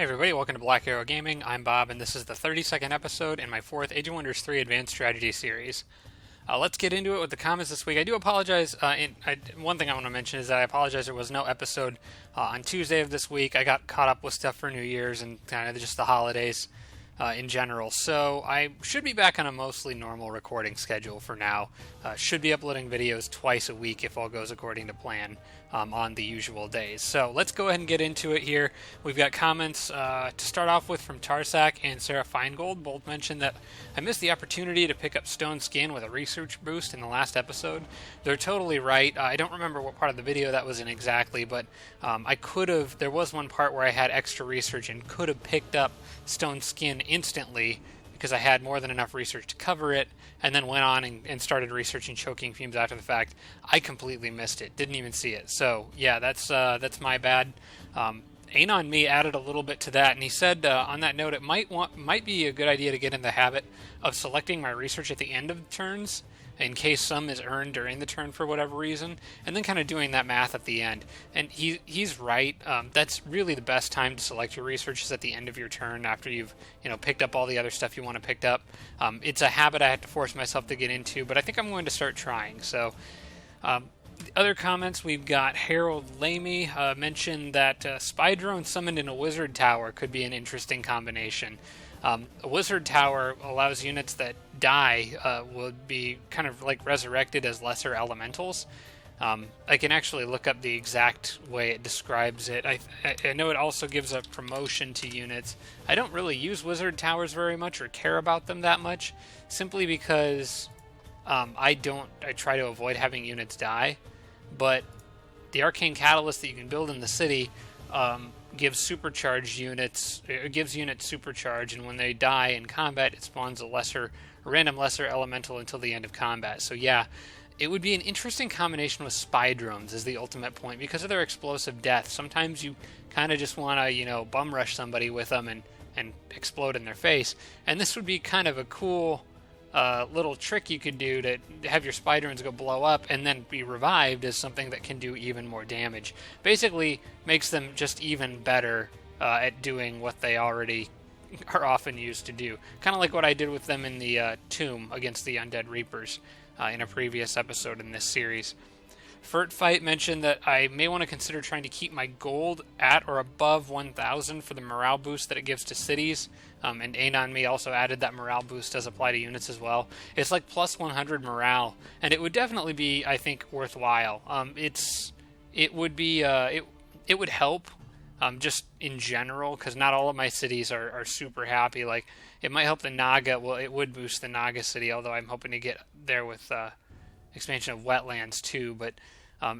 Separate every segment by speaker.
Speaker 1: Hey everybody, welcome to Black Arrow Gaming. I'm Bob, and this is the 32nd episode in my 4th Age of Wonders 3 Advanced Strategy series. Let's get into it with the comments this week. I do apologize. One thing I want to mention is that I apologize there was no episode on Tuesday of this week. I got caught up with stuff for New Year's and kind of just the holidays in general. So I should be back on a mostly normal recording schedule for now. Should be uploading videos twice a week if all goes according to plan on the usual days. So let's go ahead and get into it here. We've got comments to start off with from Tarsak and Sarah Feingold. Both mentioned that I missed the opportunity to pick up Stone Skin with a research boost in the last episode. They're totally right. I don't remember what part of the video that was in exactly, but I could have. There was one part where I had extra research and could have picked up Stone Skin instantly because I had more than enough research to cover it, and then went on and started researching choking fumes after the fact. I completely missed it, didn't even see it. So yeah, that's my bad. Anon Me added a little bit to that, and he said on that note, it might be a good idea to get in the habit of selecting my research at the end of turns, in case some is earned during the turn for whatever reason, and then kind of doing that math at the end. And he's right. That's really the best time to select your research is at the end of your turn after you've picked up all the other stuff you want to pick up. It's a habit I have to force myself to get into, but I think I'm going to start trying. So. Other comments, we've got Harold Lamy mentioned that Spy Drone summoned in a Wizard Tower could be an interesting combination. A Wizard Tower allows units that die would be kind of like resurrected as lesser elementals. I can actually look up the exact way it describes it. I know it also gives a promotion to units. I don't really use Wizard Towers very much or care about them that much, simply because I try to avoid having units die. But the Arcane Catalyst that you can build in the city gives supercharged units. It gives units supercharge, and when they die in combat, it spawns a random lesser elemental until the end of combat. So yeah, it would be an interesting combination with spy drones as the ultimate point because of their explosive death. Sometimes you kind of just want to bum rush somebody with them and explode in their face, and this would be kind of a cool little trick you could do to have your spy drones go blow up and then be revived as something that can do even more damage. Basically makes them just even better at doing what they already are often used to do. Kind of like what I did with them in the tomb against the Undead Reapers in a previous episode in this series. Furt Fight mentioned that I may want to consider trying to keep my gold at or above 1,000 for the morale boost that it gives to cities. And Anon Me also added that morale boost does apply to units as well. It's like plus 100 morale, and it would definitely be, I think, worthwhile. It would help just in general because not all of my cities are super happy. Like it might help the Naga. Well, it would boost the Naga city, although I'm hoping to get there with expansion of wetlands too, but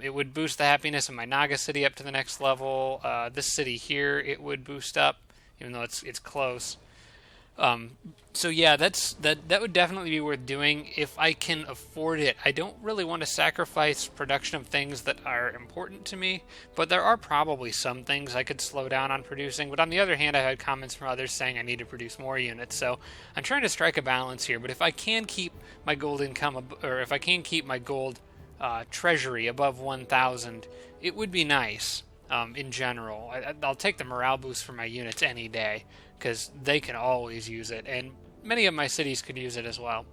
Speaker 1: it would boost the happiness of my Naga city up to the next level. This city here, it would boost up, even though it's close. So yeah, that would definitely be worth doing if I can afford it. I don't really want to sacrifice production of things that are important to me, but there are probably some things I could slow down on producing. But on the other hand, I had comments from others saying I need to produce more units, so I'm trying to strike a balance here. But if I can keep my gold income, or if I can keep my gold treasury above 1,000, it would be nice. In general, I'll take the morale boost for my units any day because they can always use it, and many of my cities could use it as well.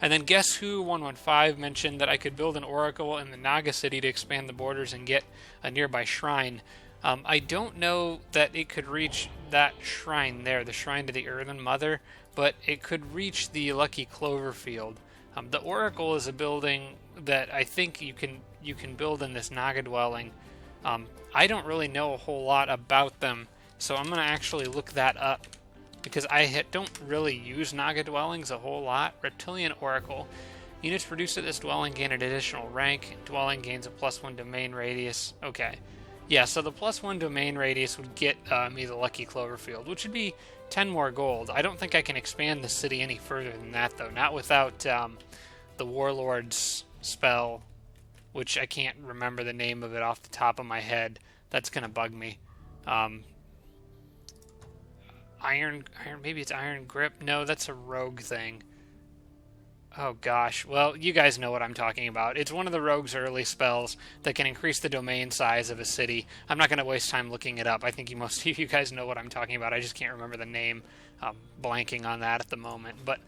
Speaker 1: And then Guess Who 115 mentioned that I could build an oracle in the Naga city to expand the borders and get a nearby shrine. I don't know that it could reach that shrine there, the shrine to the Earthen Mother, but it could reach the Lucky Cloverfield. The oracle is a building that I think you can build in this Naga dwelling. I don't really know a whole lot about them, so I'm going to actually look that up, because I don't really use Naga dwellings a whole lot. Reptilian Oracle. Units produced at this dwelling gain an additional rank. Dwelling gains a +1 domain radius. Okay. Yeah, so the +1 domain radius would get me the Lucky Cloverfield, which would be 10 more gold. I don't think I can expand the city any further than that, though. Not without the Warlord's spell, which I can't remember the name of it off the top of my head. That's going to bug me. Iron, maybe it's Iron Grip? No, that's a rogue thing. Oh gosh, well, you guys know what I'm talking about. It's one of the rogue's early spells that can increase the domain size of a city. I'm not going to waste time looking it up. I think most of you guys know what I'm talking about. I just can't remember the name. I'm blanking on that at the moment. But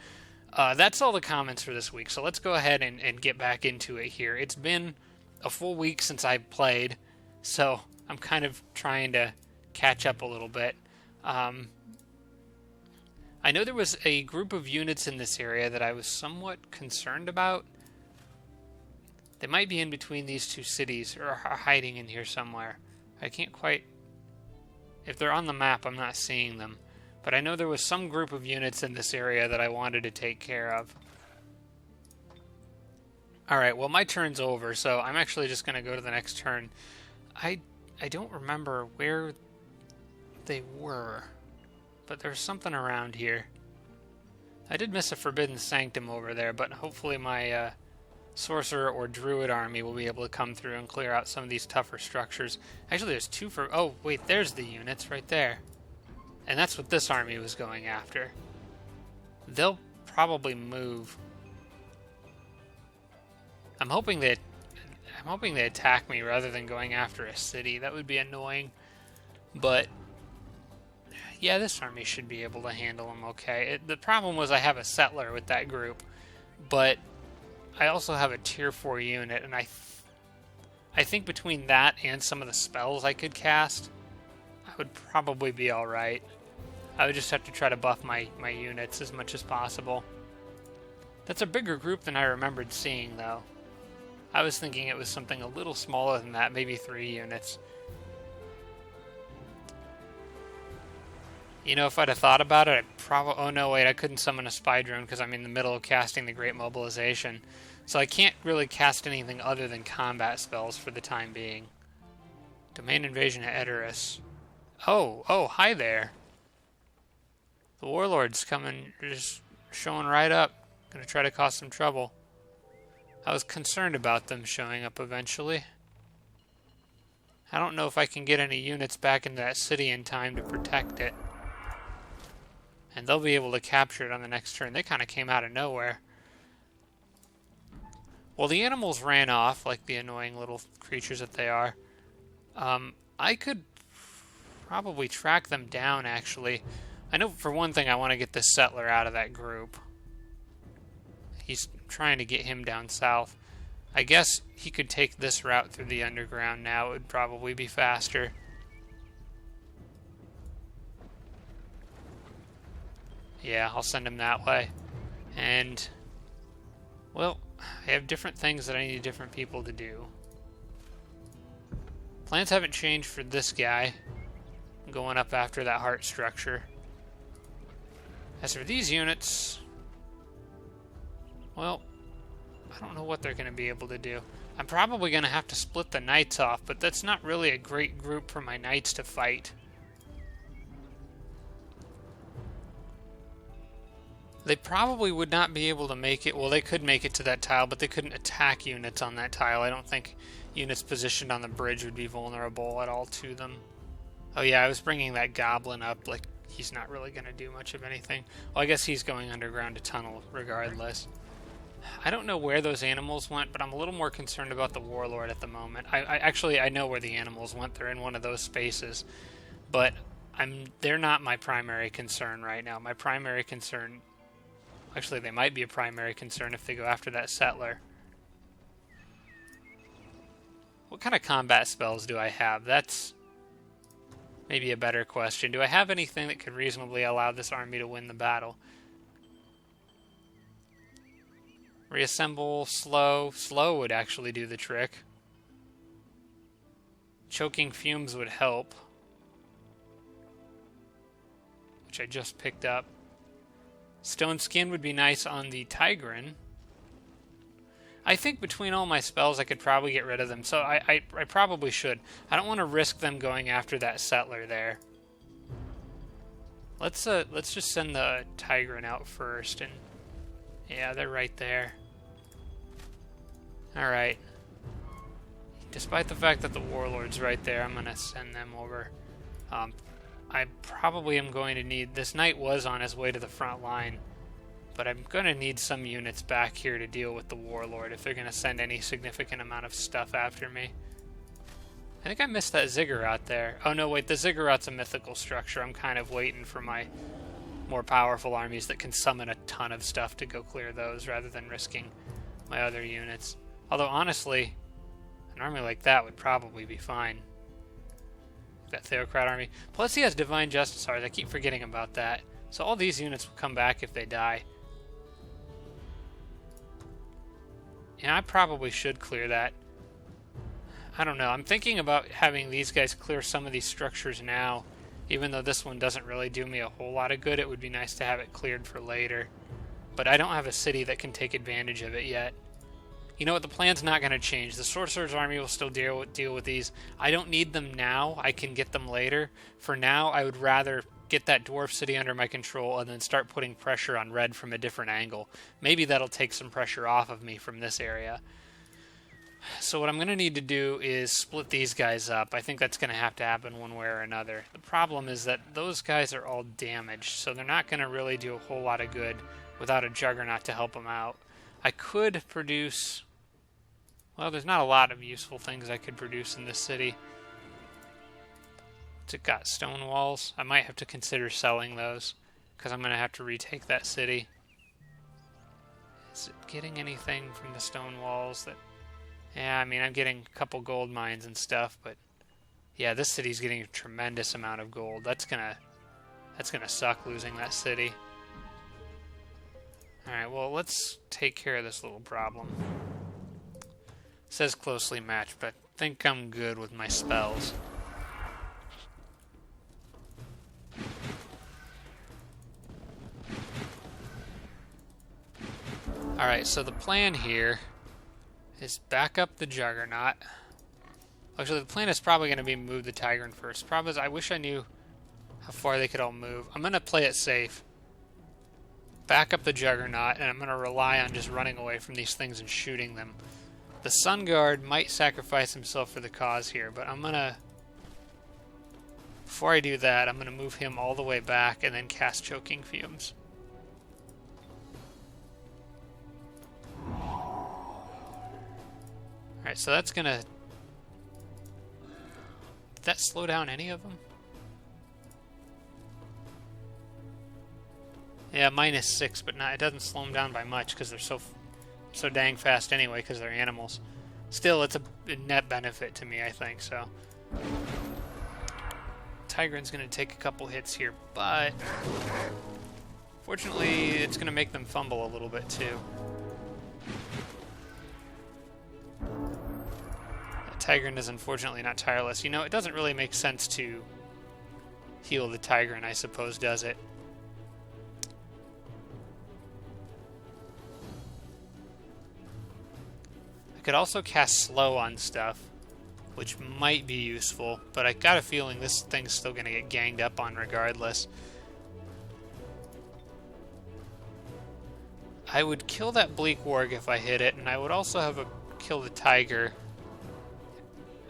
Speaker 1: that's all the comments for this week, so let's go ahead and get back into it here. It's been a full week since I played, so I'm kind of trying to catch up a little bit. I know there was a group of units in this area that I was somewhat concerned about. They might be in between these two cities or are hiding in here somewhere. I can't quite... If they're on the map, I'm not seeing them. But I know there was some group of units in this area that I wanted to take care of. Alright, well my turn's over, so I'm actually just going to go to the next turn. I don't remember where they were, but there's something around here. I did miss a Forbidden Sanctum over there, but hopefully my Sorcerer or Druid army will be able to come through and clear out some of these tougher structures. Actually, there's two for... Oh, wait, there's the units right there. And that's what this army was going after. They'll probably move. I'm hoping they attack me rather than going after a city. That would be annoying. But yeah, this army should be able to handle them okay. The problem was I have a settler with that group, but I also have a tier 4 unit, and I think between that and some of the spells I could cast, I would probably be alright. I would just have to try to buff my units as much as possible. That's a bigger group than I remembered seeing, though. I was thinking it was something a little smaller than that, maybe 3 units. You know, if I'd have thought about it, I'd probably... Oh, no, wait, I couldn't summon a spy drone because I'm in the middle of casting the Great Mobilization. So I can't really cast anything other than combat spells for the time being. Domain Invasion at Edoras. Oh, hi there. The Warlord's coming, just showing right up. Gonna try to cause some trouble. I was concerned about them showing up eventually. I don't know if I can get any units back into that city in time to protect it. And they'll be able to capture it on the next turn. They kind of came out of nowhere. Well, the animals ran off, like the annoying little creatures that they are. I could probably track them down, actually. I know, for one thing, I want to get this settler out of that group. He's trying to get him down south. I guess he could take this route through the underground now. It would probably be faster. Yeah, I'll send him that way. And, well, I have different things that I need different people to do. Plans haven't changed for this guy. I'm going up after that heart structure. As for these units, well, I don't know what they're going to be able to do. I'm probably going to have to split the knights off, but that's not really a great group for my knights to fight. They probably would not be able to make it. Well, they could make it to that tile, but they couldn't attack units on that tile. I don't think units positioned on the bridge would be vulnerable at all to them. Oh yeah, I was bringing that goblin up. Like, he's not really going to do much of anything. Well, I guess he's going underground to tunnel regardless. I don't know where those animals went, but I'm a little more concerned about the Warlord at the moment. I know where the animals went. They're in one of those spaces. But they're not my primary concern right now. My primary concern... Actually, they might be a primary concern if they go after that settler. What kind of combat spells do I have? That's maybe a better question. Do I have anything that could reasonably allow this army to win the battle? Reassemble, slow. Slow would actually do the trick. Choking fumes would help, which I just picked up. Stone Skin would be nice on the Tigrin. I think between all my spells I could probably get rid of them, so I probably should. I don't want to risk them going after that settler there. Let's just send the Tigrin out first, and yeah, they're right there. Alright. Despite the fact that the Warlord's right there, I'm gonna send them over. I probably am going to need... This knight was on his way to the front line, But I'm going to need some units back here to deal with the Warlord if they're going to send any significant amount of stuff after me. I think I missed that ziggurat there. Oh no, wait, the ziggurat's a mythical structure. I'm kind of waiting for my more powerful armies that can summon a ton of stuff to go clear those rather than risking my other units. Although, honestly, an army like that would probably be fine. That Theocrat army. Plus he has Divine Justice Hearts. I keep forgetting about that. So all these units will come back if they die. And I probably should clear that. I don't know. I'm thinking about having these guys clear some of these structures now. Even though this one doesn't really do me a whole lot of good, it would be nice to have it cleared for later. But I don't have a city that can take advantage of it yet. You know what? The plan's not going to change. The Sorcerer's Army will still deal with these. I don't need them now. I can get them later. For now, I would rather get that Dwarf City under my control and then start putting pressure on Red from a different angle. Maybe that'll take some pressure off of me from this area. So what I'm going to need to do is split these guys up. I think that's going to have to happen one way or another. The problem is that those guys are all damaged, so they're not going to really do a whole lot of good without a Juggernaut to help them out. I could produce... Well, there's not a lot of useful things I could produce in this city. It got stone walls. I might have to consider selling those, because I'm going to have to retake that city. Is it getting anything from the stone walls that... Yeah, I mean, I'm getting a couple gold mines and stuff, but yeah, this city's getting a tremendous amount of gold. That's gonna suck losing that city. Alright, well, let's take care of this little problem. It says closely matched, but I think I'm good with my spells. Alright, so the plan here is back up the Juggernaut. Actually, the plan is probably going to be move the Tigran first. Problem is, I wish I knew how far they could all move. I'm going to play it safe. Back up the Juggernaut, and I'm going to rely on just running away from these things and shooting them. The Sun Guard might sacrifice himself for the cause here, but I'm going to... Before I do that, I'm going to move him all the way back and then cast Choking Fumes. Alright, so that's gonna... Did that slow down any of them? Yeah, -6, but not, it doesn't slow them down by much because they're so dang fast anyway because they're animals. Still, it's a net benefit to me, I think, so... Tigran's gonna take a couple hits here, but... Fortunately, it's gonna make them fumble a little bit, too. Tigran is unfortunately not tireless. You know, it doesn't really make sense to heal the Tigran, I suppose, does it? I could also cast slow on stuff, which might be useful, but I got a feeling this thing's still going to get ganged up on regardless. I would kill that Bleak Warg if I hit it, and I would also have a kill the Tiger.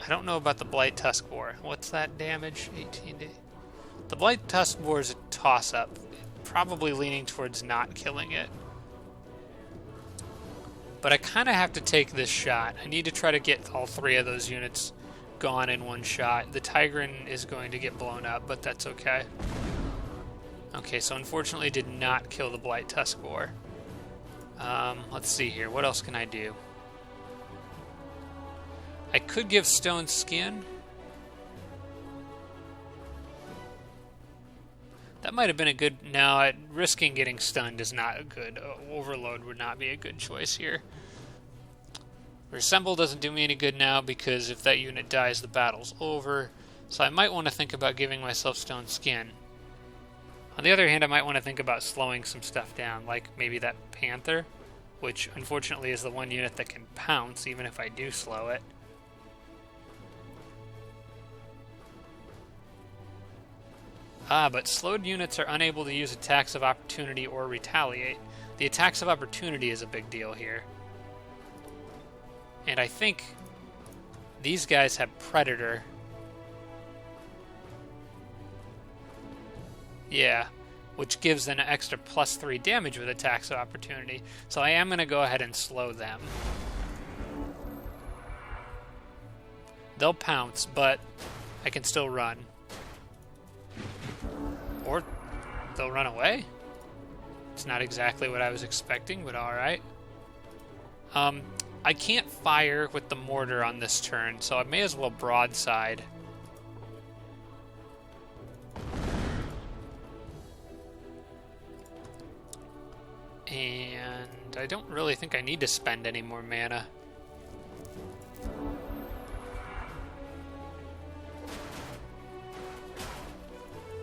Speaker 1: I don't know about the Blight Tusk Boar. What's that damage? 18 days. The Blight Tusk Boar is a toss-up. Probably leaning towards not killing it. But I kind of have to take this shot. I need to try to get all three of those units gone in one shot. The Tigran is going to get blown up, but that's okay. Okay, so unfortunately did not kill the Blight Tusk Boar. Let's see here. What else can I do? I could give Stone Skin. That might have been a good... No, risking getting stunned is not a good... Overload would not be a good choice here. Reassemble doesn't do me any good now because if that unit dies, the battle's over. So I might want to think about giving myself Stone Skin. On the other hand, I might want to think about slowing some stuff down, like maybe that Panther, which unfortunately is the one unit that can pounce, even if I do slow it. But slowed units are unable to use attacks of opportunity or retaliate. The attacks of opportunity is a big deal here. And I think these guys have Predator. Yeah. which gives an extra +3 damage with attacks of opportunity. So I am going to go ahead and slow them. They'll pounce, but I can still run. Or they'll run away? It's not exactly what I was expecting, but alright. I can't fire with the mortar on this turn, so I may as well broadside. And I don't really think I need to spend any more mana.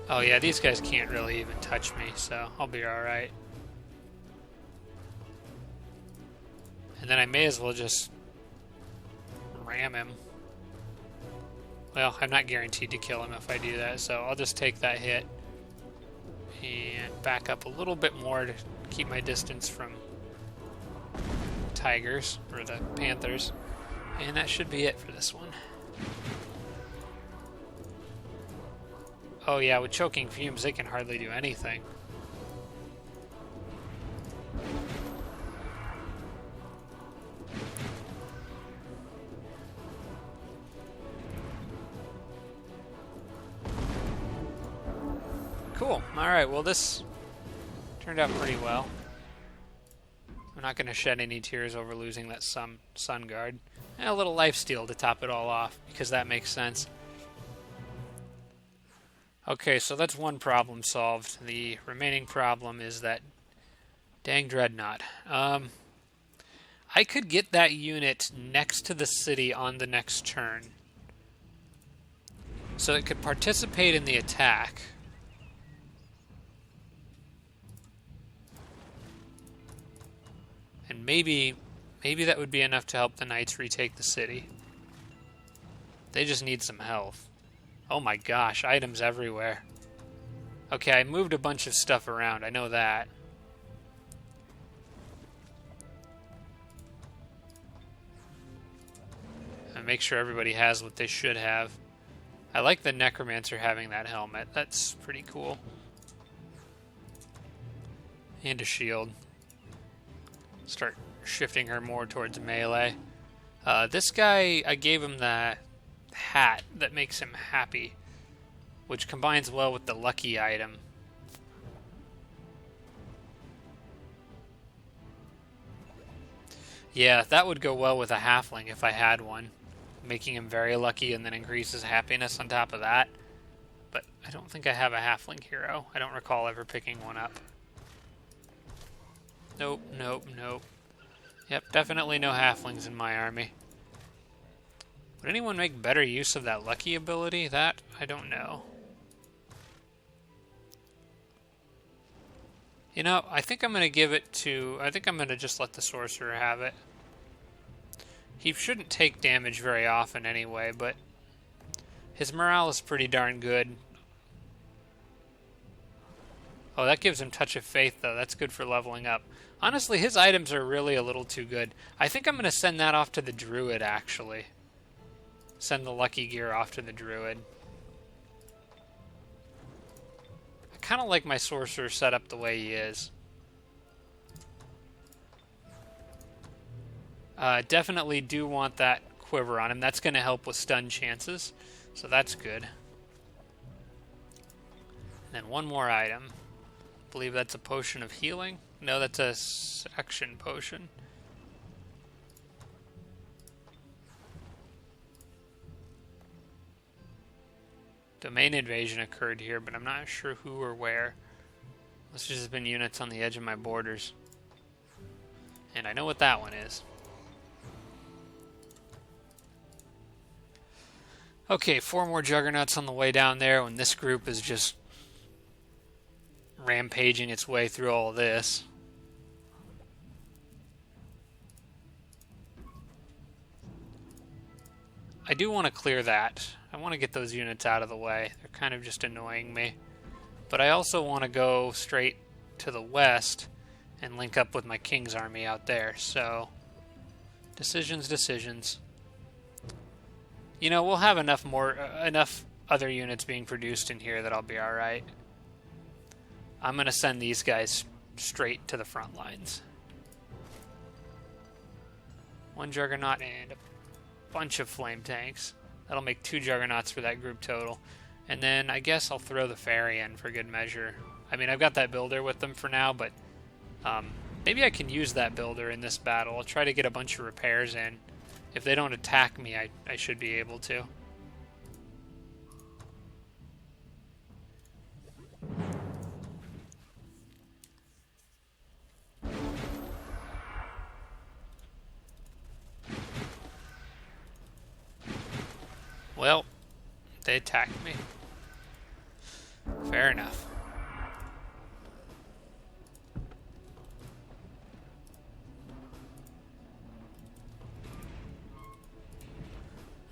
Speaker 1: Oh yeah, these guys can't really even touch me, so I'll be alright. And then I may as well just ram him. Well, I'm not guaranteed to kill him if I do that, so I'll just take that hit and back up a little bit more to keep my distance from tigers, or the panthers. And that should be it for this one. Oh yeah, with choking fumes, they can hardly do anything. Cool. Alright, well this turned out pretty well. I'm not going to shed any tears over losing that sun guard. And a little lifesteal to top it all off, because that makes sense. Okay, so that's one problem solved. The remaining problem is that dang dreadnought. I could get that unit next to the city on the next turn, so it could participate in the attack. And maybe that would be enough to help the knights retake the city. They just need some health. Oh my gosh, items everywhere. Okay, I moved a bunch of stuff around, I know that. And make sure everybody has what they should have. I like the Necromancer having that helmet, that's pretty cool. And a shield. Start shifting her more towards melee. This guy, I gave him that hat that makes him happy, which combines well with the lucky item. Yeah, that would go well with a halfling if I had one, making him very lucky and then increases happiness on top of that. But I don't think I have a halfling hero. I don't recall ever picking one up. Nope, nope, nope. Yep, definitely no halflings in my army. Would anyone make better use of that lucky ability? That, I don't know. You know, I think I'm going to give it to... I think I'm going to just let the sorcerer have it. He shouldn't take damage very often anyway, but his morale is pretty darn good. Oh, that gives him Touch of Faith, though. That's good for leveling up. Honestly, his items are really a little too good. I think I'm going to send that off to the Druid, actually. Send the lucky gear off to the Druid. I kind of like my sorcerer set up the way he is. Definitely do want that quiver on him. That's going to help with stun chances, so that's good. And then one more item. I believe that's a potion of healing. No, that's a action potion. Domain invasion occurred here, but I'm not sure who or where. Must have just been units on the edge of my borders. And I know what that one is. Okay, 4 more juggernauts on the way down there when this group is just rampaging its way through all of this. I do want to clear that. I want to get those units out of the way. They're kind of just annoying me. But I also want to go straight to the west and link up with my king's army out there. So, decisions. You know, we'll have enough other units being produced in here that I'll be alright. I'm going to send these guys straight to the front lines. One Juggernaut and a bunch of flame tanks. That'll make 2 Juggernauts for that group total. And then I guess I'll throw the Fairy in for good measure. I mean, I've got that builder with them for now, but maybe I can use that builder in this battle. I'll try to get a bunch of repairs in. If they don't attack me, I should be able to. Well, they attacked me. Fair enough.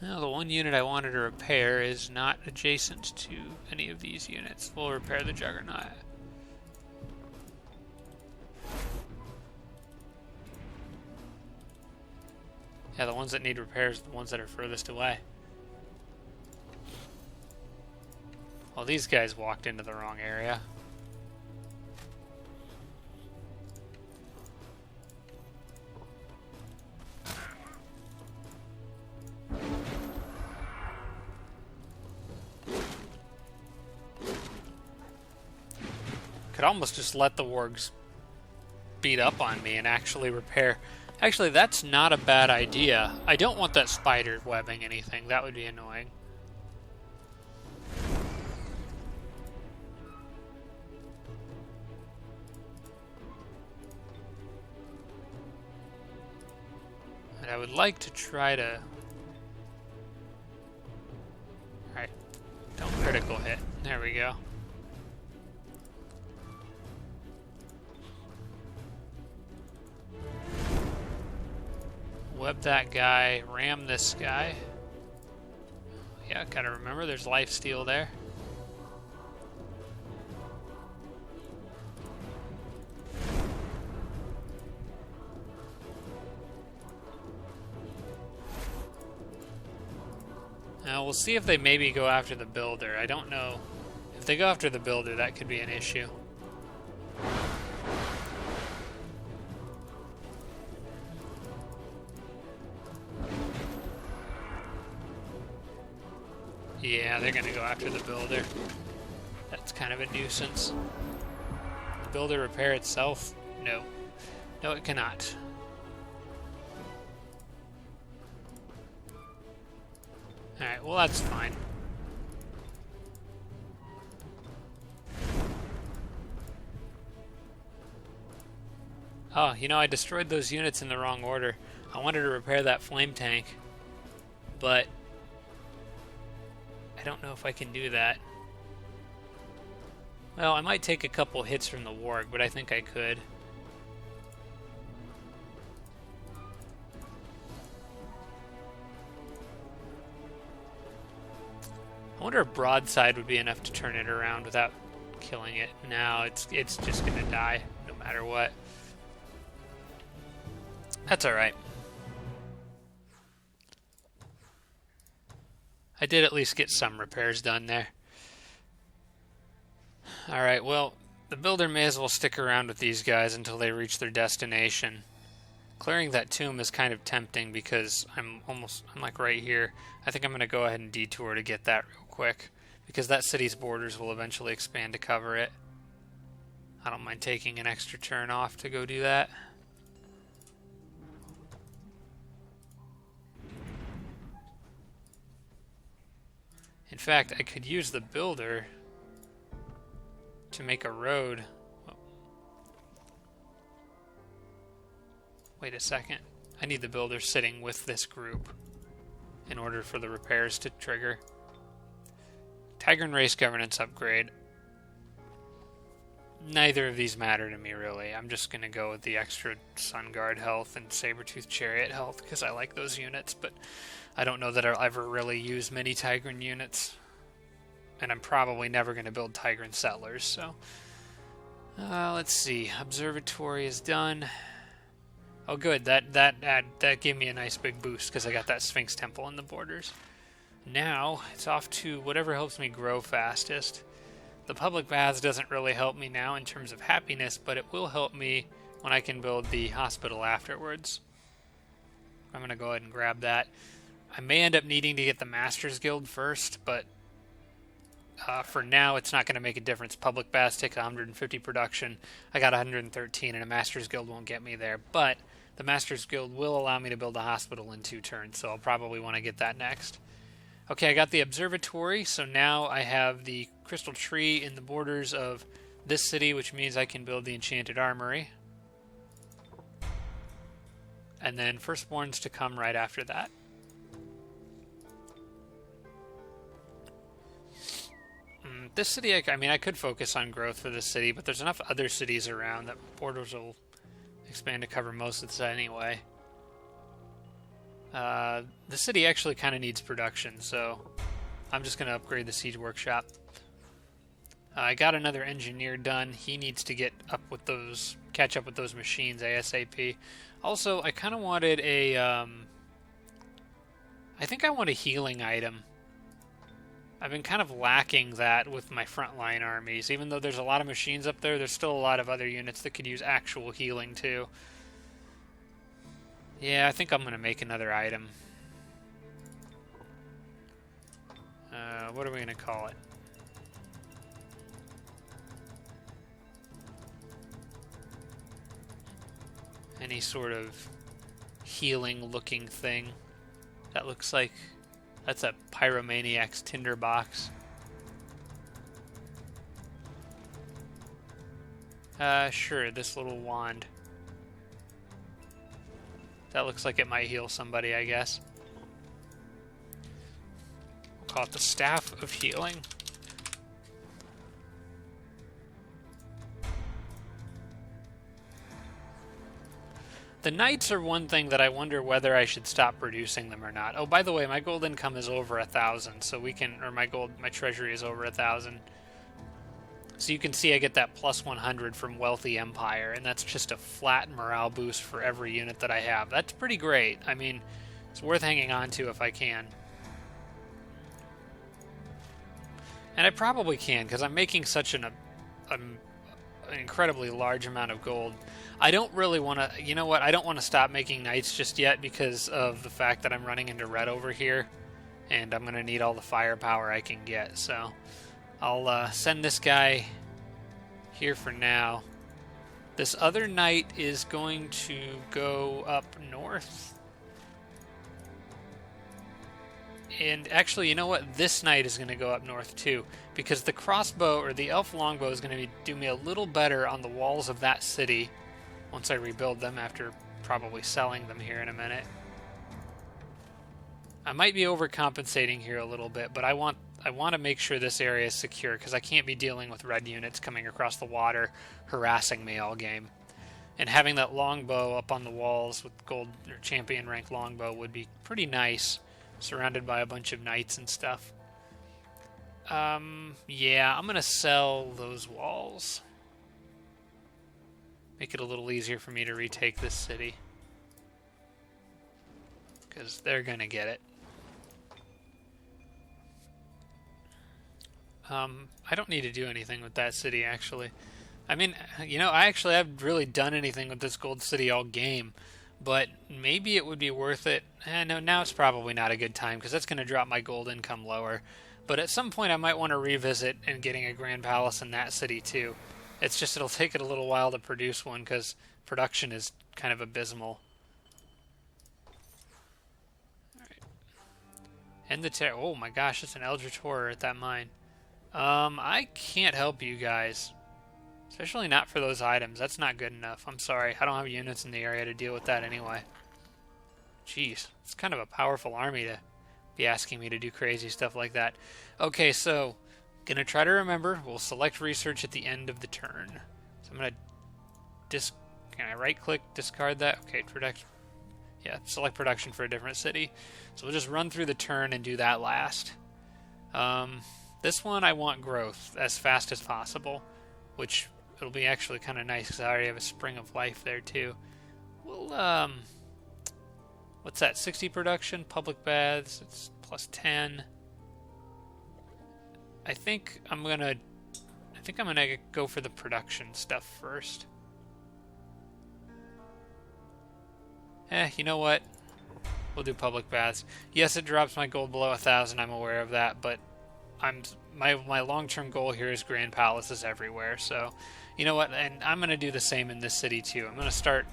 Speaker 1: Now, the one unit I wanted to repair is not adjacent to any of these units. We'll repair the Juggernaut. Yeah, the ones that need repairs are the ones that are furthest away. Well, these guys walked into the wrong area. Could almost just let the wargs beat up on me and actually repair. Actually, that's not a bad idea. I don't want that spider webbing anything. That would be annoying. And I would like to try to... Alright. Don't critical hit. There we go. Web that guy, ram this guy. Yeah, gotta remember there's lifesteal there. Now we'll see if they maybe go after the builder. I don't know. If they go after the builder, that could be an issue. Yeah, they're gonna go after the builder. That's kind of a nuisance. The builder repair itself? No. No, it cannot. Alright, well that's fine. Oh, you know, I destroyed those units in the wrong order. I wanted to repair that flame tank, but I don't know if I can do that. Well, I might take a couple hits from the warg, but I think I could. I wonder if broadside would be enough to turn it around without killing it. No, it's just gonna die no matter what. That's alright. I did at least get some repairs done there. Alright, well, the builder may as well stick around with these guys until they reach their destination. Clearing that tomb is kind of tempting because I'm like right here. I think I'm going to go ahead and detour to get that real quick, because that city's borders will eventually expand to cover it. I don't mind taking an extra turn off to go do that. In fact, I could use the builder to make a road. Wait a second. I need the builder sitting with this group in order for the repairs to trigger. Tigran race governance upgrade. Neither of these matter to me, really. I'm just going to go with the extra Sun Guard health and Sabertooth Chariot health because I like those units, but I don't know that I'll ever really use many Tigran units. And I'm probably never going to build Tigran settlers, so... let's see. Observatory is done. Oh, good. That gave me a nice big boost because I got that Sphinx Temple in the borders. Now, it's off to whatever helps me grow fastest. The public baths doesn't really help me now in terms of happiness, but it will help me when I can build the hospital afterwards. I'm going to go ahead and grab that. I may end up needing to get the Masters Guild first, but for now it's not going to make a difference. Public baths take 150 production. I got 113, and a Masters Guild won't get me there, but the Masters Guild will allow me to build a hospital in 2 turns, so I'll probably want to get that next. Okay, I got the observatory, so now I have the crystal tree in the borders of this city, which means I can build the enchanted armory. And then firstborns to come right after that. This city, I mean, I could focus on growth for this city, but there's enough other cities around that borders will expand to cover most of this anyway. The city actually kind of needs production, so I'm just going to upgrade the siege workshop. I got another engineer done. He needs to catch up with those machines ASAP. Also, I kind of wanted I think I want a healing item. I've been kind of lacking that with my frontline armies. Even though there's a lot of machines up there, there's still a lot of other units that could use actual healing too. Yeah, I think I'm going to make another item. What are we going to call it? Any sort of healing looking thing. That looks like that's a Pyromaniac's tinderbox. Sure, this little wand. That looks like it might heal somebody, I guess. We'll call it the Staff of Healing. The knights are one thing that I wonder whether I should stop producing them or not. Oh, by the way, my gold income is over 1,000, so we can, or my treasury is over 1,000. So you can see I get that plus 100 from Wealthy Empire, and that's just a flat morale boost for every unit that I have. That's pretty great. I mean, it's worth hanging on to if I can. And I probably can, because I'm making such an incredibly large amount of gold. I don't really want to, you know what, I don't want to stop making knights just yet because of the fact that I'm running into red over here, and I'm going to need all the firepower I can get, so I'll send this guy here for now. This other knight is going to go up north. And actually, you know what? This knight is going to go up north too, because the crossbow, or the elf longbow, is going to do me a little better on the walls of that city once I rebuild them, after probably selling them here in a minute. I might be overcompensating here a little bit, but I want to make sure this area is secure, because I can't be dealing with red units coming across the water harassing me all game. And having that longbow up on the walls with gold or champion rank longbow would be pretty nice, surrounded by a bunch of knights and stuff. Yeah, I'm going to sell those walls. Make it a little easier for me to retake this city, because they're going to get it. I don't need to do anything with that city, actually. I mean, you know, I actually haven't really done anything with this gold city all game, but maybe it would be worth it. No, now it's probably not a good time, because that's going to drop my gold income lower. But at some point I might want to revisit and getting a Grand Palace in that city too. It's just it'll take it a little while to produce one, because production is kind of abysmal. Alright. End the oh my gosh, it's an Eldritch Horror at that mine. I can't help you guys. Especially not for those items. That's not good enough. I'm sorry. I don't have units in the area to deal with that anyway. Jeez. It's kind of a powerful army to be asking me to do crazy stuff like that. Okay, so gonna try to remember. We'll select research at the end of the turn. So I'm gonna can I right click, discard that? Okay, production. Yeah, select production for a different city. So we'll just run through the turn and do that last. This one I want growth as fast as possible, which it'll be actually kind of nice because I already have a Spring of Life there too. We'll, what's that, 60 production? Public baths, it's plus 10. I think I'm going to think I'm gonna go for the production stuff first. You know what? We'll do public baths. Yes, it drops my gold below 1,000. I'm aware of that, but my long-term goal here is grand palaces everywhere. So, you know what? And I'm gonna do the same in this city too. I'm gonna start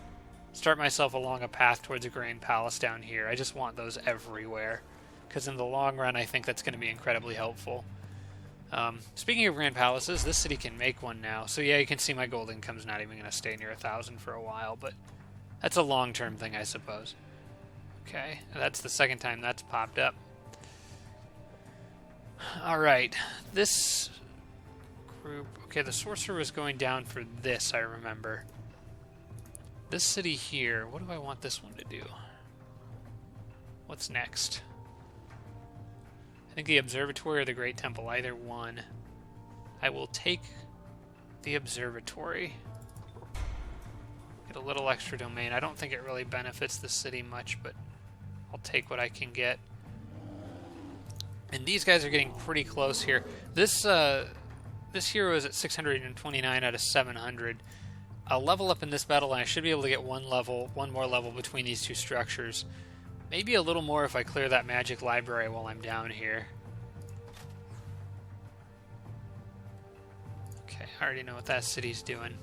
Speaker 1: myself along a path towards a grand palace down here. I just want those everywhere, because in the long run, I think that's going to be incredibly helpful. Speaking of grand palaces, this city can make one now. So yeah, you can see my gold income's not even going to stay near 1,000 for a while, but that's a long-term thing, I suppose. Okay, that's the second time that's popped up. Alright, this group... Okay, the sorcerer was going down for this, I remember. This city here, what do I want this one to do? What's next? I think the observatory or the Great Temple, either one. I will take the observatory. Get a little extra domain. I don't think it really benefits the city much, but I'll take what I can get. And these guys are getting pretty close here. This hero is at 629 out of 700. I'll level up in this battle, and I should be able to get one more level between these two structures. Maybe a little more if I clear that magic library while I'm down here. Okay, I already know what that city's doing.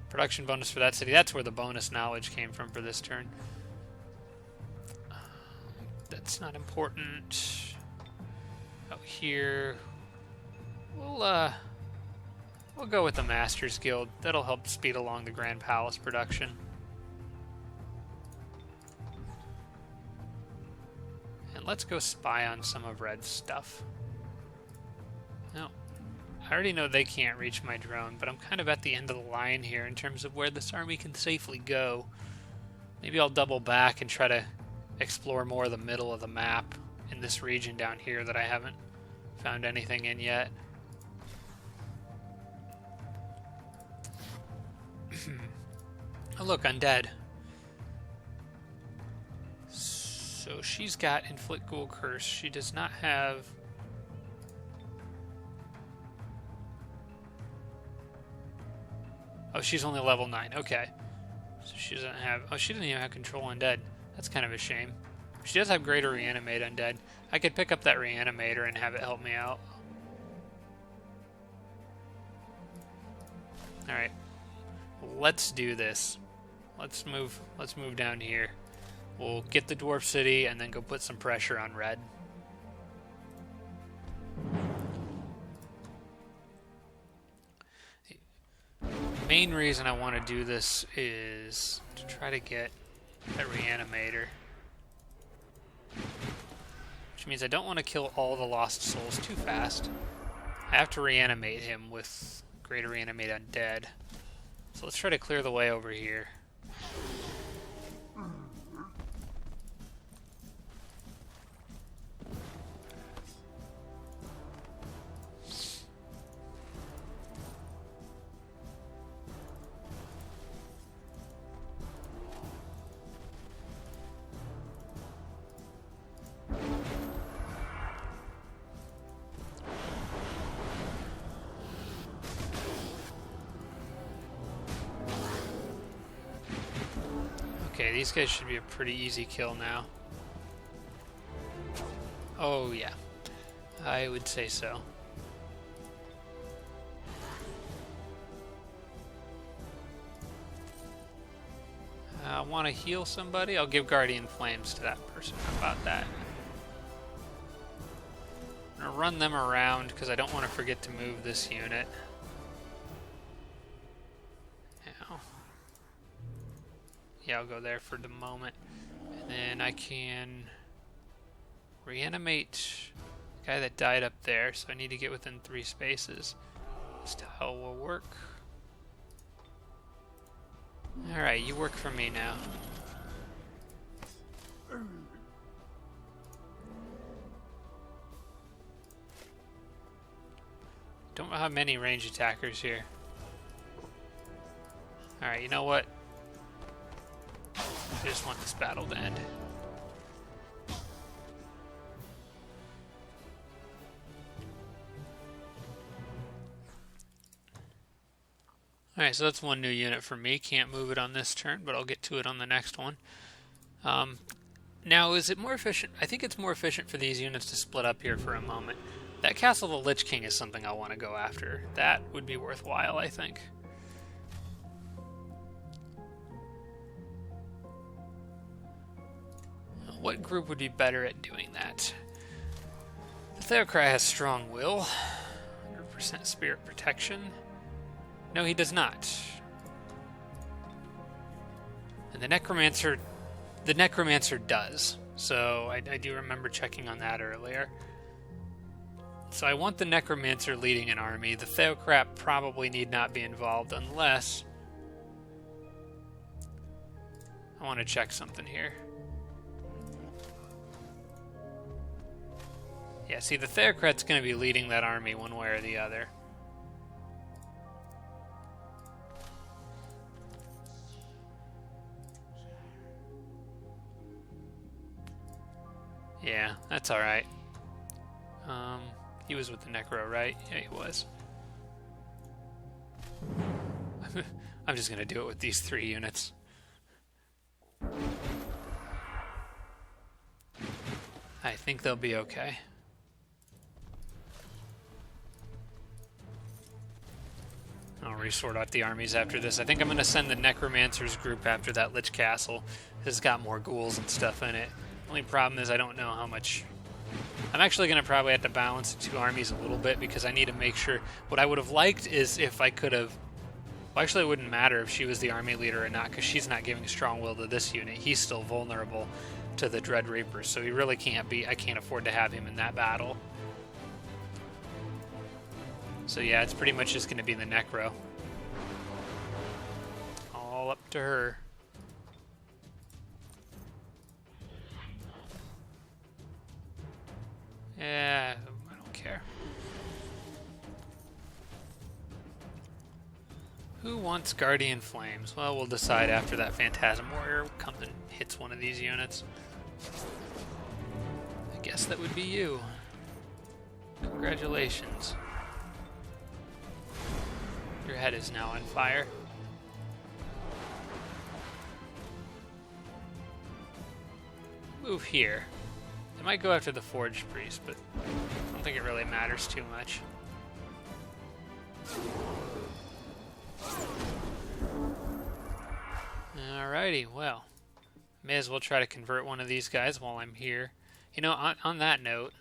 Speaker 1: Production bonus for that city. That's where the bonus knowledge came from for this turn. That's not important. Out here, we'll go with the Masters Guild. That'll help speed along the Grand Palace production. And let's go spy on some of Red's stuff. No, I already know they can't reach my drone, but I'm kind of at the end of the line here in terms of where this army can safely go. Maybe I'll double back and try to explore more of the middle of the map in this region down here that I haven't found anything in yet. Oh look, undead. So she's got Inflict Ghoul Curse. She does not have... Oh, she's only level 9. Okay. So she doesn't have... Oh, she doesn't even have Control Undead. That's kind of a shame. She does have Greater Reanimate Undead. I could pick up that Reanimator and have it help me out. Alright. Let's do this. Let's move down here. We'll get the Dwarf City and then go put some pressure on Red. The main reason I want to do this is to try to get that Reanimator. Which means I don't want to kill all the Lost Souls too fast. I have to reanimate him with Greater Reanimate Undead. So let's try to clear the way over here. Okay, these guys should be a pretty easy kill now. Oh yeah, I would say so. I want to heal somebody. I'll give Guardian Flames to that person. How about that? I'm going to run them around because I don't want to forget to move this unit. Yeah, I'll go there for the moment. And then I can reanimate the guy that died up there, so I need to get within 3 spaces. This tile will work. Alright, you work for me now. Don't have many range attackers here. Alright, you know what? I just want this battle to end. Alright, so that's one new unit for me. Can't move it on this turn, but I'll get to it on the next one. Now, is it more efficient? I think it's more efficient for these units to split up here for a moment. That Castle of the Lich King is something I want to go after. That would be worthwhile, I think. What group would be better at doing that? The Theocry has strong will. 100% spirit protection. No, he does not. And the Necromancer does. So I do remember checking on that earlier. So I want the Necromancer leading an army. The Theocrat probably need not be involved unless... I want to check something here. Yeah, see, the Theocrat's going to be leading that army one way or the other. Yeah, that's alright. He was with the Necro, right? Yeah, he was. I'm just going to do it with these 3 units. I think they'll be okay. I'll resort out the armies after this. I think I'm going to send the Necromancer's group after that Lich Castle. It's got more ghouls and stuff in it. Only problem is I don't know how much... I'm actually going to probably have to balance the 2 armies a little bit because I need to make sure... What I would have liked is if I could have... Well, actually it wouldn't matter if she was the army leader or not because she's not giving strong will to this unit. He's still vulnerable to the Dread Reapers, so he really can't be... I can't afford to have him in that battle. So yeah, it's pretty much just going to be the Necro. All up to her. Yeah, I don't care. Who wants Guardian Flames? Well, we'll decide after that Phantasm Warrior comes and hits one of these units. I guess that would be you. Congratulations. Your head is now on fire. Move here. I might go after the Forged Priest, but I don't think it really matters too much. Alrighty, well. May as well try to convert one of these guys while I'm here. You know, on that note...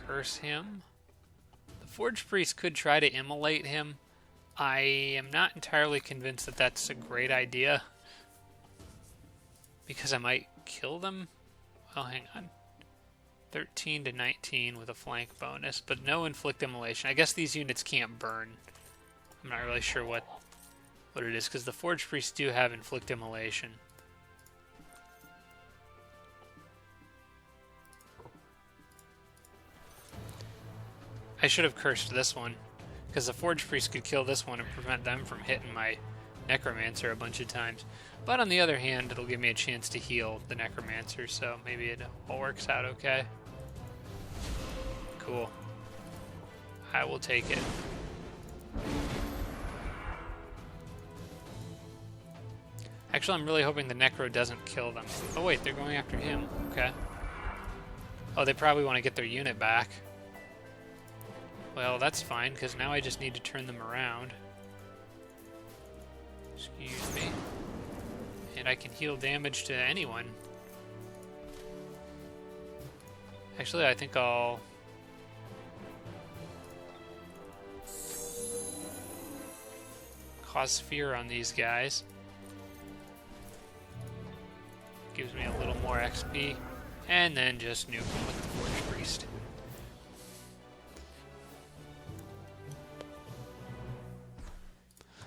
Speaker 1: Curse him. The Forged Priest could try to immolate him. I am not entirely convinced that that's a great idea. Because I might kill them? Well, hang on. 13 to 19 with a flank bonus, but no inflict immolation. I guess these units can't burn. I'm not really sure what it is, because the Forged Priests do have inflict immolation. I should have cursed this one, because the Forged Priest could kill this one and prevent them from hitting my Necromancer a bunch of times. But on the other hand, it'll give me a chance to heal the Necromancer, so maybe it all works out okay. Cool. I will take it. Actually, I'm really hoping the Necro doesn't kill them. Oh wait, they're going after him. Okay. Oh, they probably want to get their unit back. Well, that's fine, because now I just need to turn them around. Excuse me. And I can heal damage to anyone. Actually, I think I'll... cause fear on these guys. Gives me a little more XP. And then just nuke them with the Forged Priest.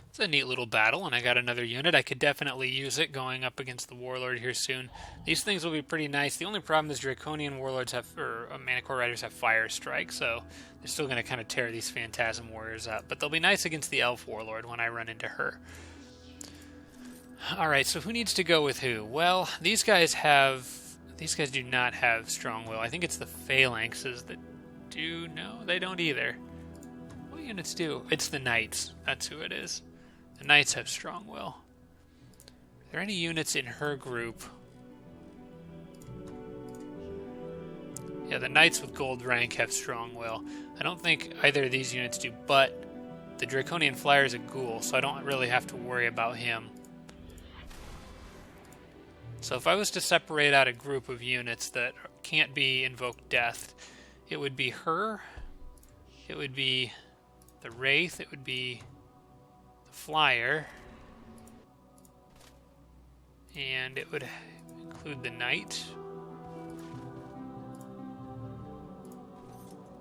Speaker 1: It's a neat little battle, and I got another unit. I could definitely use it going up against the Warlord here soon. These things will be pretty nice. The only problem is Draconian Warlords have, or Manicore Riders have Fire Strike, so they're still going to kind of tear these Phantasm Warriors up. But they'll be nice against the Elf Warlord when I run into her. Alright, so who needs to go with who? Well, these guys do not have strong will. I think it's the Phalanxes that do. No, they don't either. What units do? It's the Knights. That's who it is. The Knights have strong will. Are there any units in her group? Yeah, the Knights with gold rank have strong will. I don't think either of these units do, but the Draconian Flyer is a ghoul, so I don't really have to worry about him. So if I was to separate out a group of units that can't be invoked death, it would be her, it would be the Wraith, it would be the Flyer, and it would include the Knight.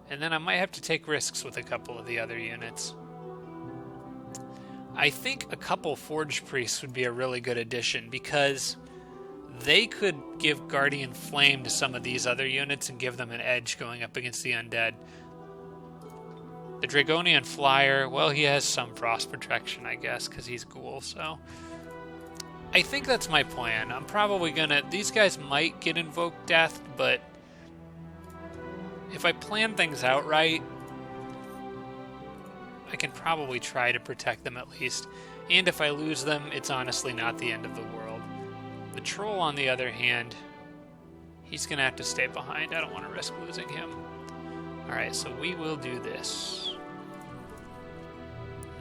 Speaker 1: And then I might have to take risks with a couple of the other units. I think a couple Forge Priests would be a really good addition, because they could give Guardian Flame to some of these other units and give them an edge going up against the undead. The Draconian Flyer, well, he has some frost protection, I guess, because he's ghoul, so I think that's my plan. I'm probably gonna... These guys might get invoked death, but if I plan things out right, I can probably try to protect them at least. And if I lose them, it's honestly not the end of the world. The Troll, on the other hand, he's going to have to stay behind. I don't want to risk losing him. Alright, so we will do this.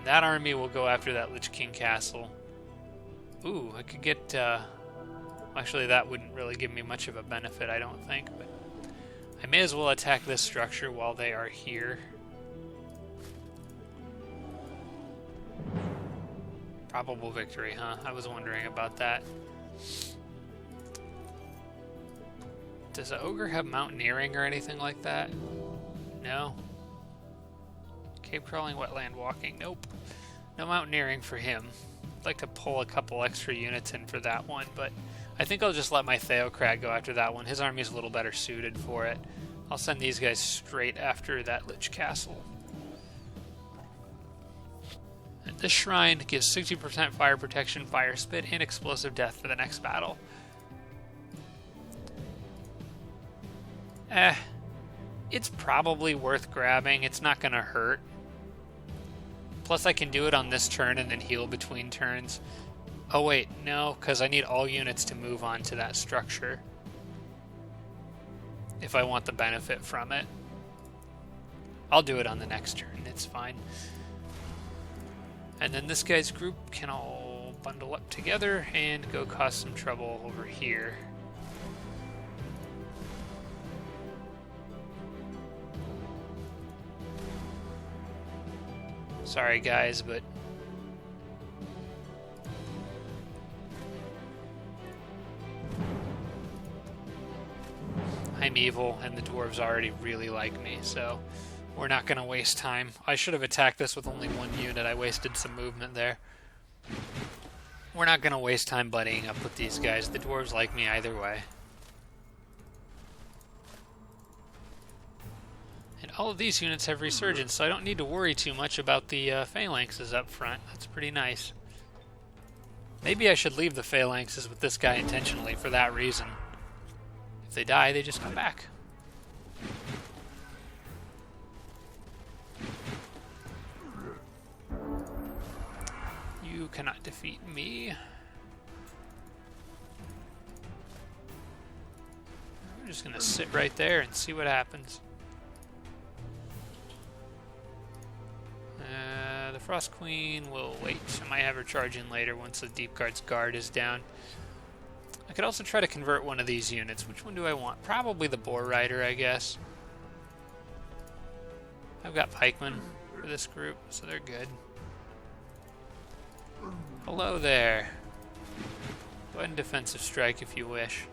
Speaker 1: That army will go after that Lich King castle. Ooh, I could get... actually, that wouldn't really give me much of a benefit, I don't think. But I may as well attack this structure while they are here. Probable victory, huh? I was wondering about that. Does an ogre have mountaineering or anything like that? No. Cave crawling, wetland walking. Nope. No mountaineering for him. I'd like to pull a couple extra units in for that one, but I think I'll just let my Theocrat go after that one. His army's a little better suited for it. I'll send these guys straight after that Lich Castle. And this shrine gives 60% fire protection, fire spit, and explosive death for the next battle. It's probably worth grabbing. It's not going to hurt. Plus I can do it on this turn and then heal between turns. Oh wait, no, because I need all units to move on to that structure if I want the benefit from it. I'll do it on the next turn, it's fine. And then this guy's group can all bundle up together and go cause some trouble over here. Sorry guys, but I'm evil and the dwarves already really like me, so we're not going to waste time. I should have attacked this with only one unit. I wasted some movement there. We're not going to waste time buddying up with these guys. The dwarves like me either way. And all of these units have resurgence, so I don't need to worry too much about the phalanxes up front. That's pretty nice. Maybe I should leave the phalanxes with this guy intentionally for that reason. If they die, they just come back. You cannot defeat me. We're just gonna sit right there and see what happens. The Frost Queen will wait. I might have her charge in later once the Deep Guard's guard is down. I could also try to convert one of these units. Which one do I want? Probably the Boar Rider, I guess. I've got pikemen for this group, so they're good. Hello there. Go ahead and defensive strike if you wish.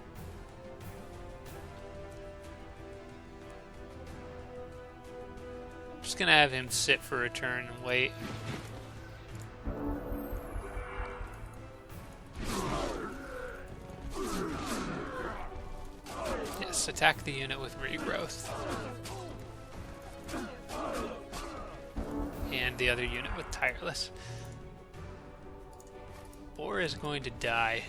Speaker 1: I'm just gonna have him sit for a turn and wait. Yes, attack the unit with regrowth. And the other unit with tireless. Boar is going to die.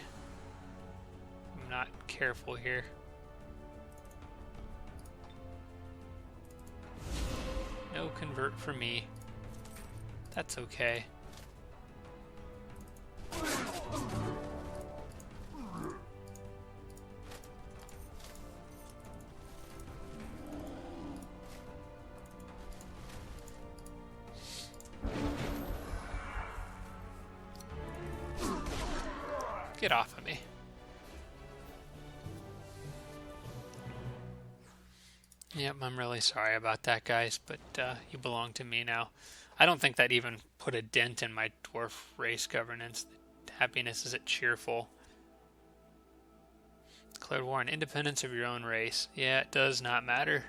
Speaker 1: I'm not careful here. No convert for me. That's okay. Get off of me. Yep, I'm really sorry about that, guys, but you belong to me now. I don't think that even put a dent in my dwarf race governance. Happiness is cheerful. Declared war on independence of your own race. Yeah, it does not matter.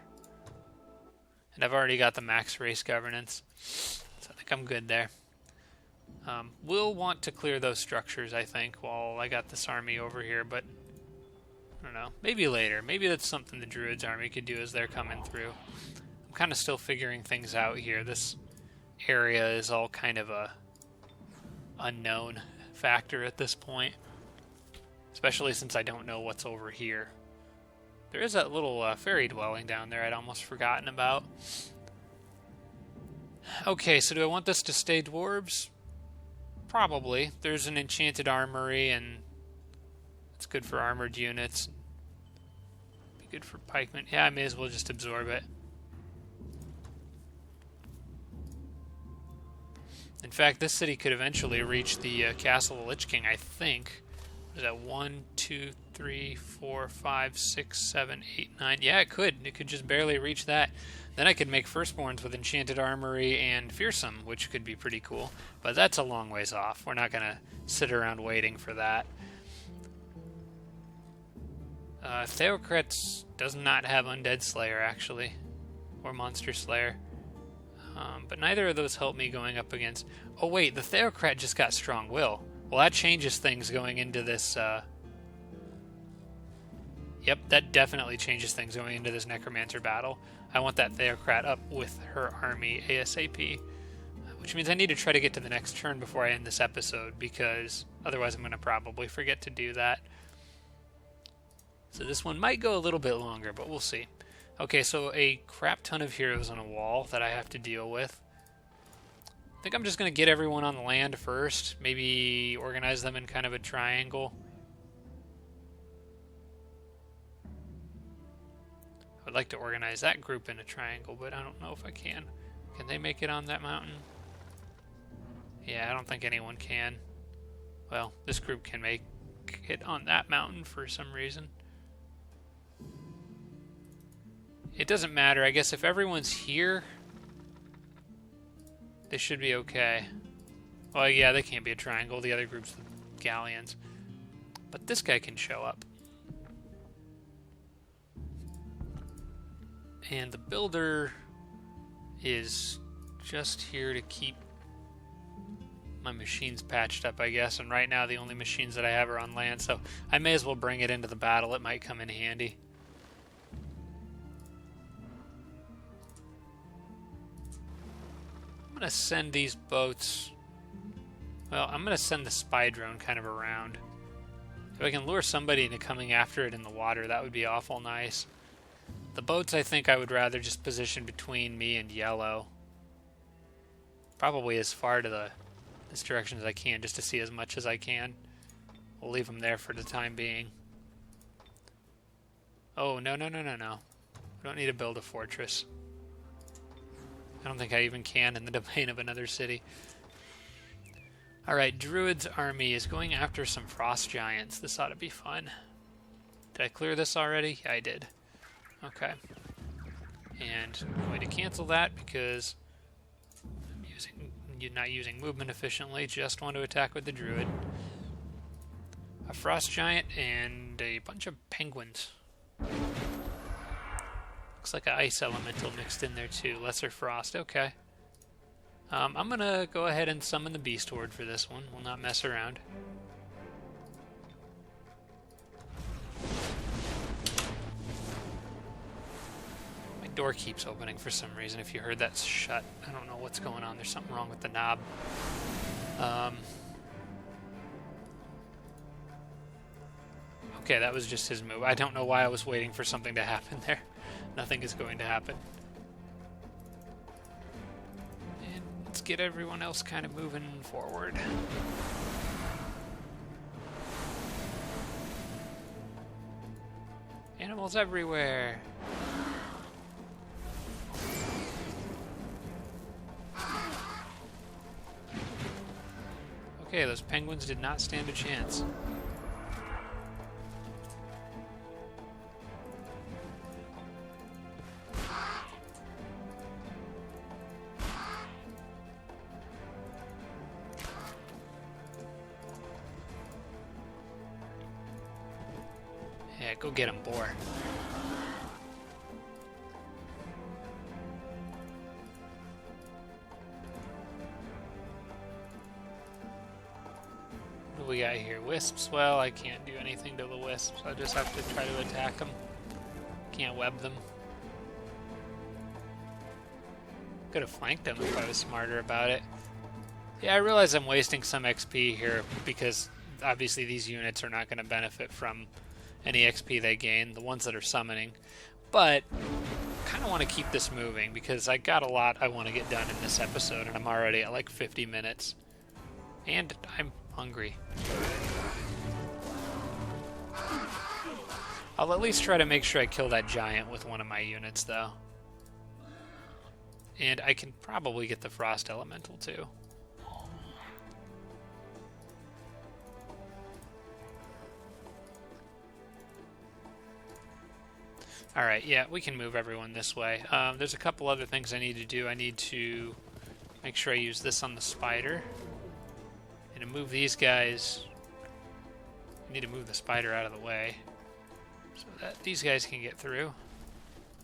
Speaker 1: And I've already got the max race governance, so I think I'm good there. We'll want to clear those structures, I think, while I got this army over here, but I don't know. Maybe later. Maybe that's something the Druids army could do as they're coming through. I'm kind of still figuring things out here. This area is all kind of a unknown factor at this point, especially since I don't know what's over here. There is that little fairy dwelling down there I'd almost forgotten about. Okay, so do I want this to stay dwarves? Probably. There's an enchanted armory, and it's good for armored units. Be good for pikemen. Yeah, I may as well just absorb it. In fact, this city could eventually reach the castle of Lich King, I think. What is that? 1, 2, 3, 4, 5, 6, 7, 8, 9. Yeah, it could. It could just barely reach that. Then I could make firstborns with enchanted armory and fearsome, which could be pretty cool. But that's a long ways off. We're not going to sit around waiting for that. Theocrats does not have Undead Slayer, actually. Or Monster Slayer. But neither of those help me going up against... Oh wait, the Theocrat just got Strong Will. Well, that changes things going into this... Yep, that definitely changes things going into this Necromancer battle. I want that Theocrat up with her army ASAP. Which means I need to try to get to the next turn before I end this episode, because otherwise I'm going to probably forget to do that. So this one might go a little bit longer, but we'll see. Okay, so a crap ton of heroes on a wall that I have to deal with. I think I'm just going to get everyone on the land first. Maybe organize them in kind of a triangle. I would like to organize that group in a triangle, but I don't know if I can. Can they make it on that mountain? Yeah, I don't think anyone can. Well, this group can make it on that mountain for some reason. It doesn't matter. I guess if everyone's here, they should be okay. Well, yeah, they can't be a triangle. The other group's the galleons. But this guy can show up. And the builder is just here to keep my machines patched up, I guess. And right now the only machines that I have are on land, so I may as well bring it into the battle. It might come in handy. I'm going to send these boats... Well, I'm going to send the spy drone kind of around. If I can lure somebody into coming after it in the water, that would be awful nice. The boats, I think I would rather just position between me and yellow. Probably as far to this direction as I can, just to see as much as I can. We'll leave them there for the time being. Oh, no. We don't need to build a fortress. I don't think I even can in the domain of another city. Alright, Druid's army is going after some frost giants. This ought to be fun. Did I clear this already? Yeah, I did. Okay. And I'm going to cancel that because I'm not using movement efficiently. Just want to attack with the Druid. A frost giant and a bunch of penguins. Looks like an ice elemental mixed in there too. Lesser frost. Okay. I'm going to go ahead and summon the beast horde for this one. We'll not mess around. My door keeps opening for some reason. If you heard that shut, I don't know what's going on. There's something wrong with the knob. Okay, that was just his move. I don't know why I was waiting for something to happen there. Nothing is going to happen. And let's get everyone else kind of moving forward. Animals everywhere. Okay, those penguins did not stand a chance. Yeah, go get him, boar. What do we got here? Wisps? Well, I can't do anything to the wisps. I just have to try to attack them. Can't web them. Could have flanked them if I was smarter about it. Yeah, I realize I'm wasting some XP here because obviously these units are not going to benefit from any XP they gain, the ones that are summoning. But I kind of want to keep this moving because I got a lot I want to get done in this episode, and I'm already at like 50 minutes. And I'm hungry. I'll at least try to make sure I kill that giant with one of my units, though. And I can probably get the frost elemental, too. Alright, yeah, we can move everyone this way. There's a couple other things I need to do. I need to make sure I use this on the spider. And to move these guys, I need to move the spider out of the way so that these guys can get through.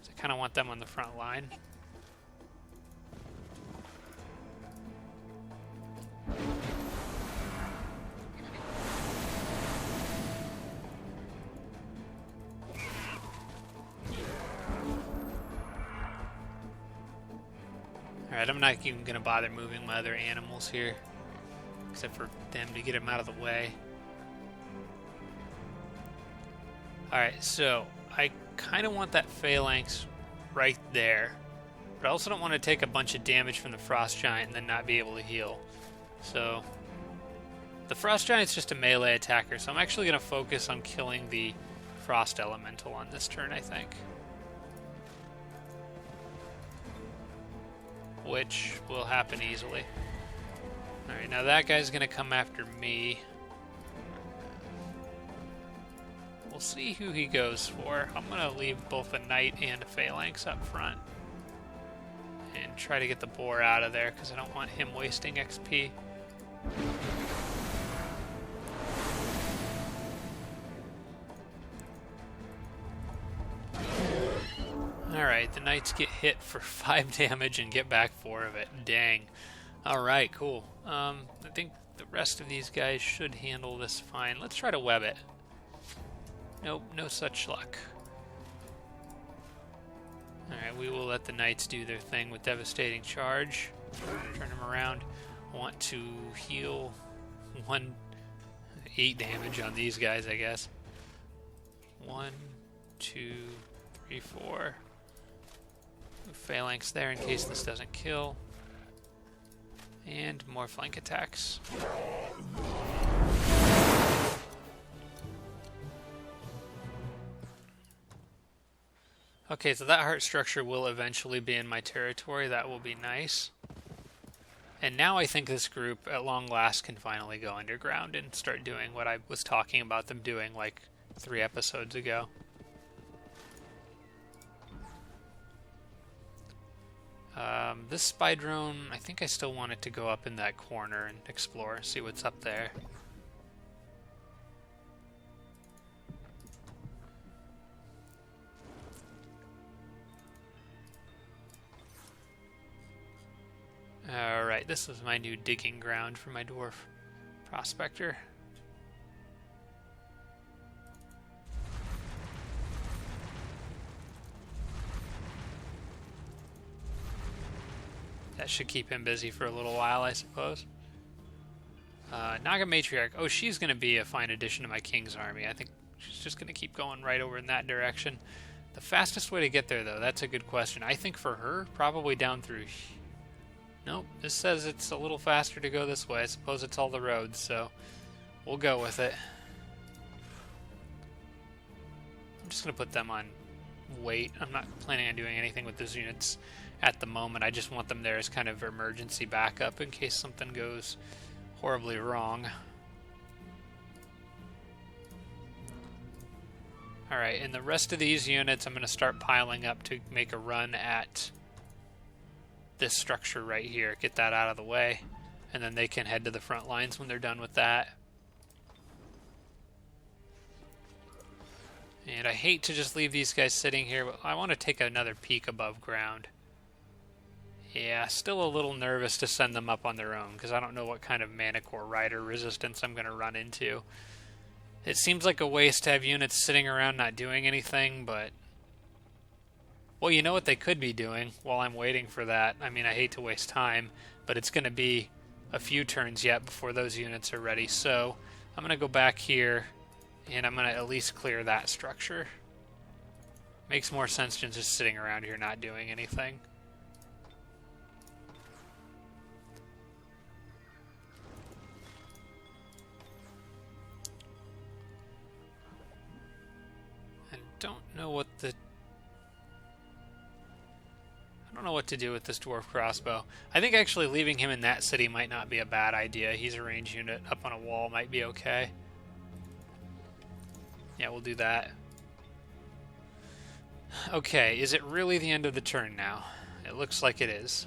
Speaker 1: So I kind of want them on the front line. Alright, I'm not even going to bother moving my other animals here, except for them to get them out of the way. Alright, so I kind of want that phalanx right there, but I also don't want to take a bunch of damage from the frost giant and then not be able to heal. So the frost giant's just a melee attacker, so I'm actually going to focus on killing the frost elemental on this turn, I think. Which will happen easily. Alright, now that guy's gonna come after me. We'll see who he goes for. I'm gonna leave both a knight and a phalanx up front. And try to get the boar out of there, because I don't want him wasting XP. Alright, the knights get hit for 5 damage and get back 4 of it. Dang. Alright, cool. I think the rest of these guys should handle this fine. Let's try to web it. Nope, no such luck. Alright, we will let the knights do their thing with Devastating Charge. Turn them around. I want to heal 8 damage on these guys, I guess. 1, 2, 3, 4. Phalanx there in case this doesn't kill. And more flank attacks. Okay, so that heart structure will eventually be in my territory. That will be nice. And now I think this group, at long last, can finally go underground and start doing what I was talking about them doing like 3 episodes ago. This spy drone, I think I still want it to go up in that corner and explore, see what's up there. Alright, this is my new digging ground for my dwarf prospector. That should keep him busy for a little while, I suppose. Naga Matriarch. Oh, she's going to be a fine addition to my King's army. I think she's just going to keep going right over in that direction. The fastest way to get there, though, that's a good question. I think for her, probably down through Nope, this says it's a little faster to go this way. I suppose it's all the roads, so we'll go with it. I'm just going to put them on wait. I'm not planning on doing anything with those units at the moment. I just want them there as kind of emergency backup in case something goes horribly wrong. Alright, and the rest of these units I'm going to start piling up to make a run at this structure right here. Get that out of the way, and then they can head to the front lines when they're done with that. And I hate to just leave these guys sitting here, but I want to take another peek above ground. Yeah, still a little nervous to send them up on their own, because I don't know what kind of Manicore Rider resistance I'm going to run into. It seems like a waste to have units sitting around not doing anything, but... well, you know what they could be doing while I'm waiting for that? I mean, I hate to waste time, but it's going to be a few turns yet before those units are ready, so I'm going to go back here, and I'm going to at least clear that structure. Makes more sense than just sitting around here not doing anything. I don't know what to do with this dwarf crossbow. I think actually leaving him in that city might not be a bad idea. He's a ranged unit up on a wall, might be okay. Yeah, we'll do that. Okay, is it really the end of the turn now? It looks like it is.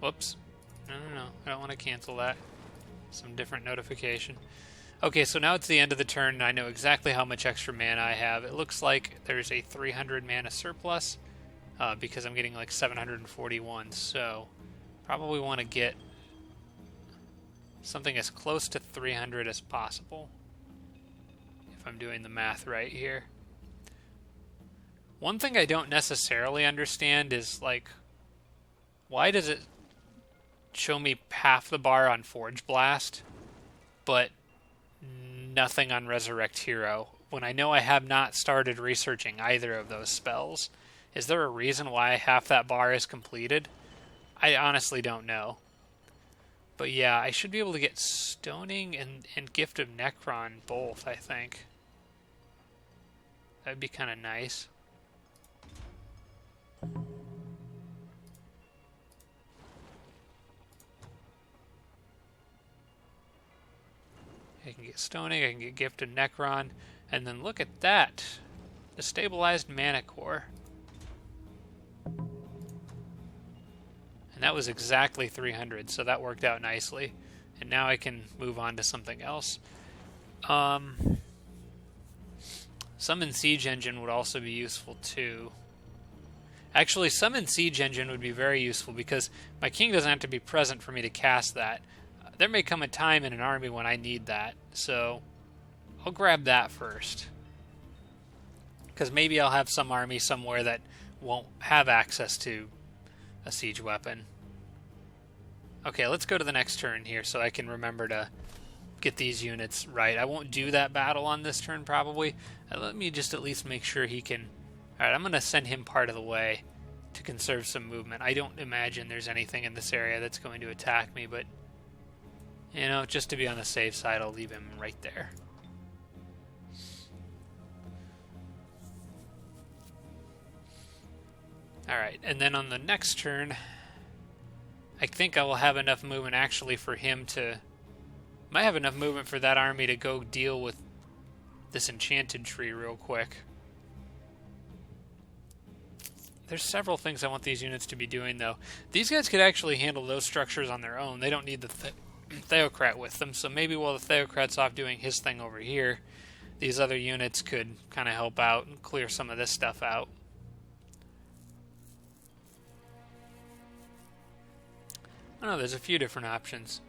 Speaker 1: Whoops. No, I don't want to cancel that. Some different notification. Okay, so now it's the end of the turn, and I know exactly how much extra mana I have. It looks like there's a 300 mana surplus, because I'm getting like 741, so probably want to get something as close to 300 as possible, if I'm doing the math right here. One thing I don't necessarily understand is, like, why does it show me half the bar on Forge Blast, but nothing on Resurrect Hero, when I know I have not started researching either of those spells? Is there a reason why half that bar is completed? I honestly don't know. But yeah, I should be able to get Stoning and Gift of Necron both, I think. That'd be kind of nice. I can get Stoning, I can get Gift of Necron, and then look at that. The stabilized mana core. And that was exactly 300, so that worked out nicely. And now I can move on to something else. Summon Siege Engine would also be useful too. Actually, Summon Siege Engine would be very useful because my king doesn't have to be present for me to cast that. There may come a time in an army when I need that, so I'll grab that first. Because maybe I'll have some army somewhere that won't have access to a siege weapon. Okay, let's go to the next turn here so I can remember to get these units right. I won't do that battle on this turn probably. Let me just at least make sure he can... Alright, I'm going to send him part of the way to conserve some movement. I don't imagine there's anything in this area that's going to attack me, but... you know, just to be on the safe side, I'll leave him right there. Alright, and then on the next turn, I think I will have enough movement actually for him to... might have enough movement for that army to go deal with this enchanted tree real quick. There's several things I want these units to be doing, though. These guys could actually handle those structures on their own. They don't need the Theocrat with them, so maybe while the Theocrat's off doing his thing over here, these other units could kind of help out and clear some of this stuff out. I don't know, there's a few different options.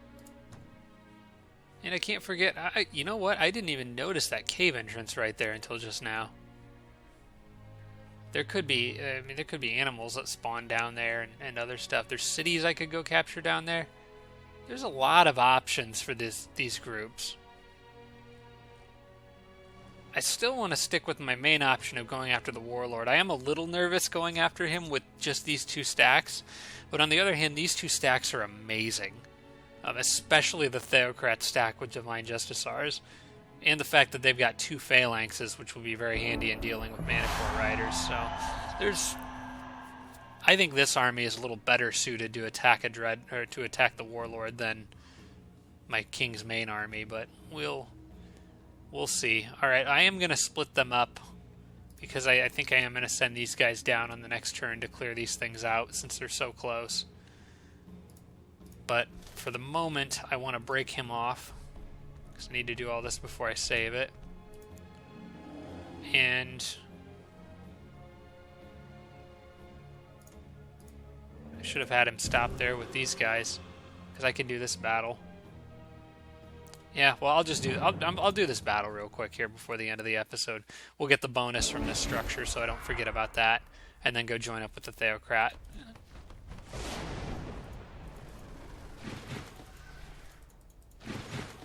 Speaker 1: And I can't forget, you know what? I didn't even notice that cave entrance right there until just now. There could be, there could be animals that spawn down there and other stuff. There's cities I could go capture down there. There's a lot of options for these groups. I still want to stick with my main option of going after the Warlord. I am a little nervous going after him with just these 2 stacks, but on the other hand, these 2 stacks are amazing. Especially the Theocrat stack with Divine Justiciars, and the fact that they've got 2 Phalanxes, which will be very handy in dealing with Manicore Riders. So I think this army is a little better suited to attack to attack the Warlord than my King's main army, but we'll see. Alright, I am going to split them up, because I think I am going to send these guys down on the next turn to clear these things out, since they're so close. But for the moment, I want to break him off, because I need to do all this before I save it. And I should have had him stop there with these guys, because I can do this battle. Yeah, well, I'll do this battle real quick here before the end of the episode. We'll get the bonus from this structure, so I don't forget about that, and then go join up with the Theocrat.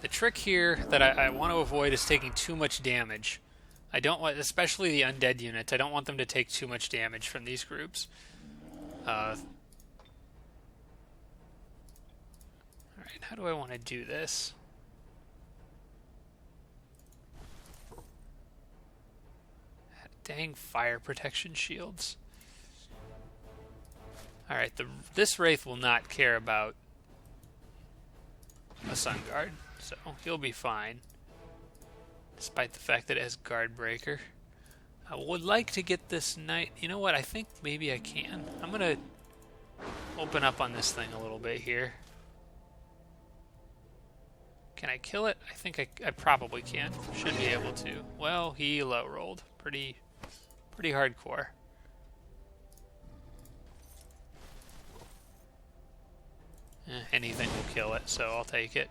Speaker 1: The trick here that I want to avoid is taking too much damage. I don't want, especially the undead units, I don't want them to take too much damage from these groups. Alright, how do I want to do this? Dang fire protection shields. Alright, this Wraith will not care about a Sun Guard, so he'll be fine. Despite the fact that it has Guard Breaker. I would like to get this Knight. You know what? I think maybe I can. I'm going to open up on this thing a little bit here. Can I kill it? I think I probably can. Should be able to. Well, he low rolled. Pretty hardcore. Anything will kill it, so I'll take it.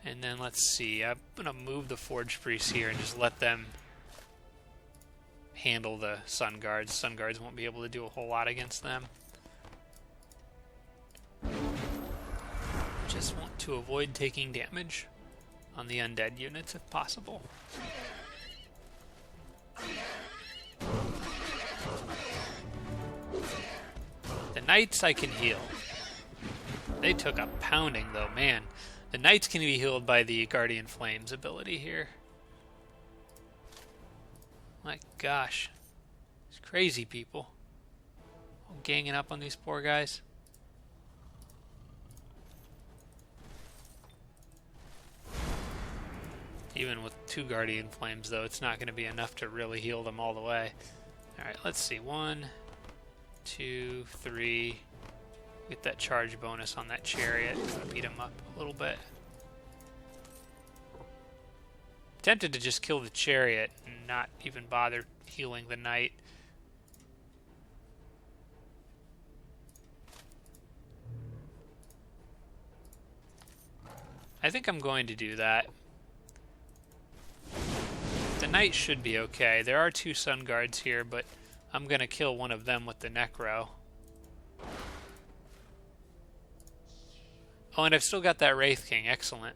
Speaker 1: And then let's see. I'm going to move the Forge Priests here and just let them handle the Sun Guards. Sun Guards won't be able to do a whole lot against them. Just want to avoid taking damage on the undead units if possible. The Knights I can heal. They took a pounding though, man. The Knights can be healed by the Guardian Flames ability here. My gosh. It's crazy, people. All ganging up on these poor guys. Even with 2 Guardian Flames, though, it's not going to be enough to really heal them all the way. Alright, let's see. 1, 2, 3. Get that charge bonus on that chariot. Beat him up a little bit. Tempted to just kill the chariot and not even bother healing the knight. I think I'm going to do that. The knight should be okay. There are 2 Sun Guards here, but I'm going to kill one of them with the Necro. Oh, and I've still got that Wraith King. Excellent.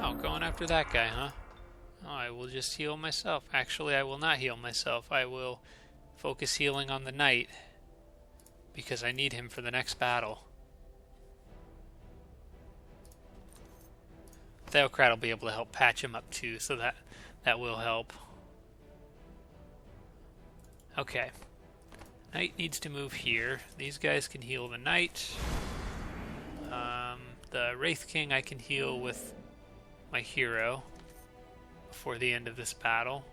Speaker 1: Oh, going after that guy, huh? Oh, I will just heal myself. Actually, I will not heal myself. I will focus healing on the knight, because I need him for the next battle. Theocrat will be able to help patch him up too, so that will help. Okay. Knight needs to move here. These guys can heal the knight. The Wraith King I can heal with my hero before the end of this battle.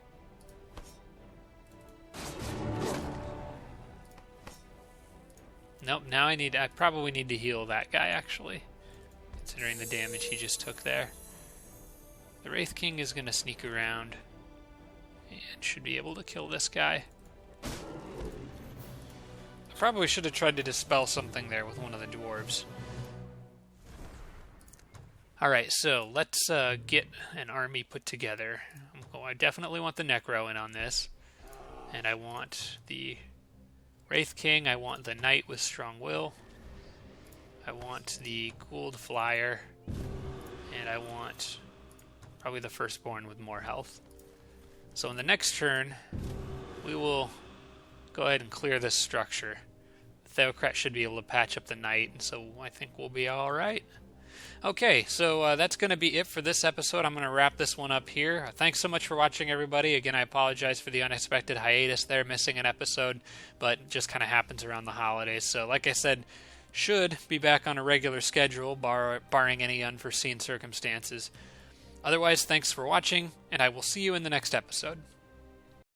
Speaker 1: Nope, now I probably need to heal that guy, actually, considering the damage he just took there. The Wraith King is going to sneak around and should be able to kill this guy. I probably should have tried to dispel something there with one of the dwarves. Alright, so let's get an army put together. I definitely want the Necro in on this. And I want the Wraith King. I want the Knight with Strong Will. I want the Gould Flyer. And I want probably the Firstborn with more health. So in the next turn, we will go ahead and clear this structure. The Theocrat should be able to patch up the Knight, so I think we'll be alright. Okay, so that's going to be it for this episode. I'm going to wrap this one up here. Thanks so much for watching, everybody. Again, I apologize for the unexpected hiatus there, missing an episode, but it just kind of happens around the holidays. So like I said, should be back on a regular schedule, barring any unforeseen circumstances. Otherwise, thanks for watching, and I will see you in the next episode.